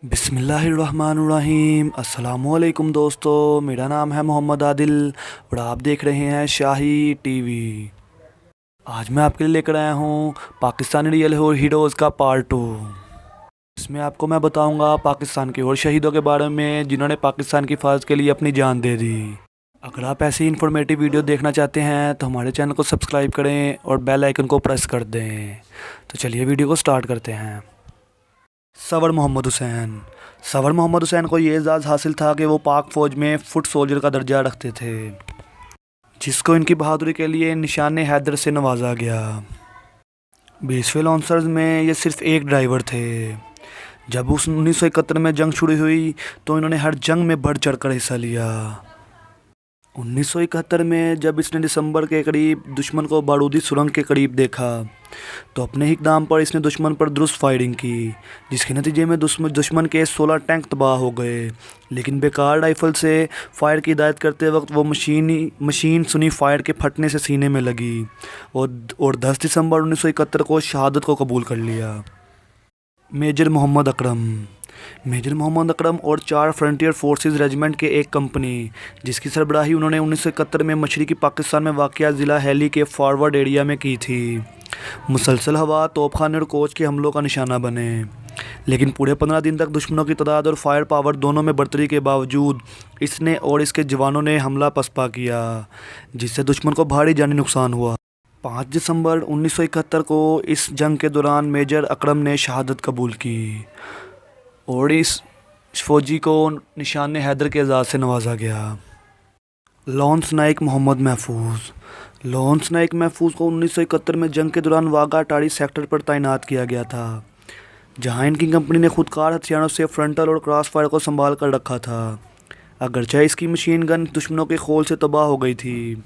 बिस्मिल्लाहिर्रहमानुर्रहीम। अस्सलामुअलैकुम दोस्तों, मेरा नाम है मोहम्मद आदिल और आप देख रहे हैं शाही टीवी। आज मैं आपके लिए लेकर आया हूँ पाकिस्तानी रियल हीरोज़ का पार्ट 2। इसमें आपको मैं बताऊँगा पाकिस्तान के और शहीदों के बारे में जिन्होंने पाकिस्तान की हिफाज़त के लिए अपनी जान दे दी। अगर आप ऐसी इन्फॉर्मेटिव वीडियो देखना चाहते हैं तो हमारे चैनल को सब्सक्राइब करें और बेल आइकन को प्रेस कर दें। तो चलिए वीडियो को स्टार्ट करते हैं। सवर मोहम्मद हुसैन को ये एजाज़ हासिल था कि वो पाक फ़ौज में फुट सोल्जर का दर्जा रखते थे, जिसको इनकी बहादुरी के लिए निशान हैदर से नवाजा गया। 20वें लॉन्सर्स में ये सिर्फ एक ड्राइवर थे। जब 1971 में जंग शुरू हुई तो इन्होंने हर जंग में बढ़ चढ़ कर हिस्सा लिया। 1971 में जब इसने दिसंबर के करीब दुश्मन को बारूदी सुरंग के करीब देखा तो अपने ही इक़दाम पर इसने दुश्मन पर दुरुस्त फायरिंग की, जिसके नतीजे में दुश्मन के 16 टैंक तबाह हो गए। लेकिन बेकार राइफ़ल से फायर की हिदायत करते वक्त वो मशीन सुनी फायर के फटने से सीने में लगी और 10 दिसंबर 1971 को शहादत को कबूल कर लिया। मेजर मोहम्मद अकरम और 4 फ्रंटियर फोर्सेस रेजिमेंट के एक कंपनी, जिसकी सरबराही उन्होंने 1971 में मशरक़ी पाकिस्तान में वाक़या ज़िला हैली के फॉरवर्ड एरिया में की थी। मुसलसल हवा, तोपखाने और कोच के हमलों का निशाना बने, लेकिन पूरे 15 दिन तक दुश्मनों की तादाद और फायर पावर दोनों में बढ़ोतरी के बावजूद इसने और इसके जवानों ने हमला पसपा किया, जिससे दुश्मन को भारी जानी नुकसान हुआ। 5 दिसंबर 1971 को इस जंग के दौरान मेजर अकरम ने शहादत कबूल की और इस फ़ौजी को निशान हैदर के एजाज़ से नवाजा गया। लॉन्स नाइक महफूज को 1971 में जंग के दौरान वाघा अटारी सेक्टर पर तैनात किया गया था, जहां इनकी कंपनी ने खुदकार हथियारों से फ्रंटल और क्रॉस फायर को संभाल कर रखा था। अगरचे इसकी मशीन गन दुश्मनों के खोल से तबाह हो गई थी,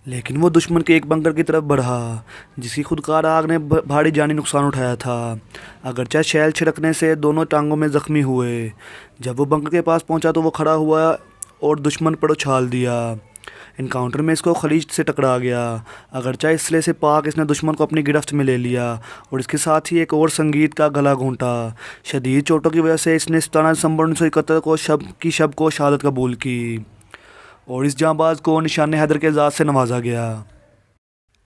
लेकिन वो दुश्मन के एक बंकर की तरफ बढ़ा, जिसकी खुदकार आग ने भारी जानी नुकसान उठाया था। अगरचे शैल छिड़कने से दोनों टांगों में ज़ख्मी हुए। जब वो बंकर के पास पहुंचा तो वो खड़ा हुआ और दुश्मन पर उछाल दिया। इनकाउंटर में इसको खलीज से टकरा गया। अगरचे इसलिए से पाक इसने दुश्मन को अपनी गिरफ्त में ले लिया और इसके साथ ही एक और संगीत का गला घोंटा। शदीद चोटों की वजह से इसने 17 दिसंबर 1971 को शब को शहादत कबूल की और इस जांबाज को निशान हैदर के एजाज़ से नवाजा गया।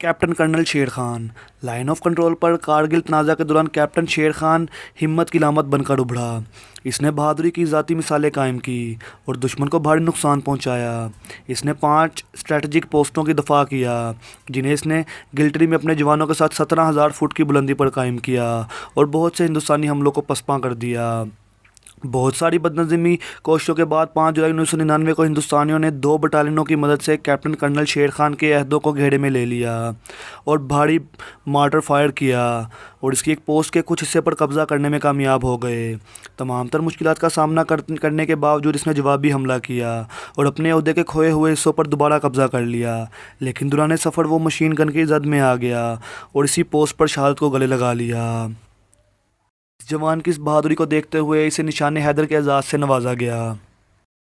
कैप्टन कर्नल शेर खान। लाइन ऑफ कंट्रोल पर कारगिल तनाज़ा के दौरान कैप्टन शेर खान हिम्मत की लामत बनकर उभरा। इसने बहादुरी की ज़ाती मिसालें कायम की और दुश्मन को भारी नुकसान पहुंचाया। इसने 5 स्ट्रेटजिक पोस्टों की दफा किया, जिन्हें इसने गिल्ट्री में अपने जवानों के साथ 17,000 फुट की बुलंदी पर कायम किया और बहुत से हिंदुस्तानी हमलों को पसपा कर दिया। बहुत सारी बदनज़ीमी कोशिशों के बाद 5 जुलाई 1999 को हिंदुस्तानियों ने 2 बटालियनों की मदद से कैप्टन कर्नल शेर खान के अहदों को घेरे में ले लिया और भारी मार्टर फायर किया और इसकी एक पोस्ट के कुछ हिस्से पर कब्ज़ा करने में कामयाब हो गए। तमाम तर मुश्किलात का सामना करने के बावजूद इसने जवाबी हमला किया और अपने अहदे के खोए हुए हिस्सों पर दोबारा कब्ज़ा कर लिया, लेकिन दौरान सफ़र वो मशीन गन की जद में आ गया और इसी पोस्ट पर शहादत को गले लगा लिया। जवान की इस बहादुरी को देखते हुए इसे निशान हैदर के एजाज़ से नवाजा गया।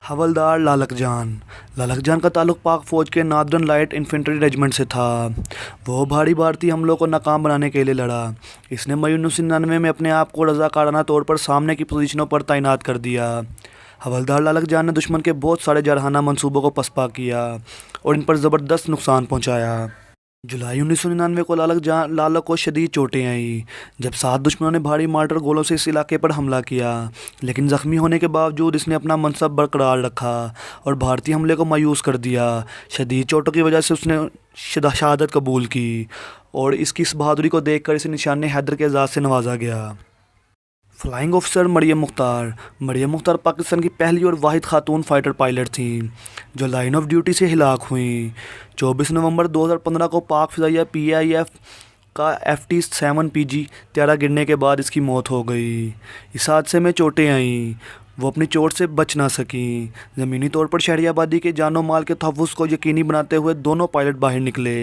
हवलदार लालक जान का ताल्लुक़ पाक फ़ौज के नादरन लाइट इन्फेंट्री रेजिमेंट से था। वो भारी भारतीय हमलों को नाकाम बनाने के लिए लड़ा। इसने मई 1999 में अपने आप को रज़ाकाराना तौर पर सामने की पोजीशनों पर तैनात कर दिया। हवलदार लालक जान ने दुश्मन के बहुत सारे जरहाना मंसूबों को पसपा किया और इन पर ज़बरदस्त नुकसान पहुँचाया। जुलाई 1999 को लालक को शदीद चोटें आईं जब 7 दुश्मनों ने भारी मार्टर गोलों से इस इलाके पर हमला किया, लेकिन ज़ख्मी होने के बावजूद इसने अपना मनसब बरकरार रखा और भारतीय हमले को मायूस कर दिया। शदीद चोटों की वजह से उसने शहादत कबूल की और इसकी इस बहादुरी को देखकर इसे निशान हैदर के एजाज़ से नवाजा गया। फ्लाइंग ऑफिसर मरियम मुख्तार पाकिस्तान की पहली और वाहिद खातून फाइटर पायलट थीं जो लाइन ऑफ ड्यूटी से हिलाक हुईं। 24 नवंबर 2015 को पाक फ़िज़ाइया PIF का FT-7PG त्यारा गिरने के बाद इसकी मौत हो गई। इस हादसे में चोटें आईं, वो अपनी चोट से बच ना सकीं। ज़मीनी तौर पर शहरी आबादी के जानो माल के तहफ़्फ़ुज़ को यकीनी बनाते हुए दोनों पायलट बाहर निकले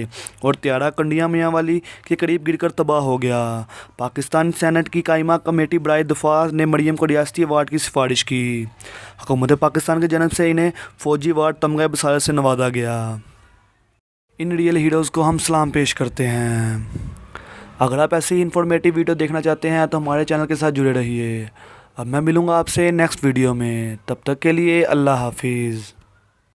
और त्यारा कंडिया मियांवाली के करीब गिरकर तबाह हो गया। पाकिस्तान सेनेट की कायमा कमेटी बराए दिफा ने मरियम को रियासती अवार्ड की सिफारिश की। हुकूमत पाकिस्तान के जन्म से इन्हें फ़ौजी अवार्ड तमग़े बसारत से नवाजा गया। इन रियल हीरोज़ को हम सलाम पेश करते हैं। अगर आप ऐसी इन्फॉर्मेटिव वीडियो देखना चाहते हैं तो हमारे चैनल के साथ जुड़े रहिए। اب میں ملوں گا آپ سے نیکسٹ ویڈیو میں، تب تک کے لیے اللہ حافظ۔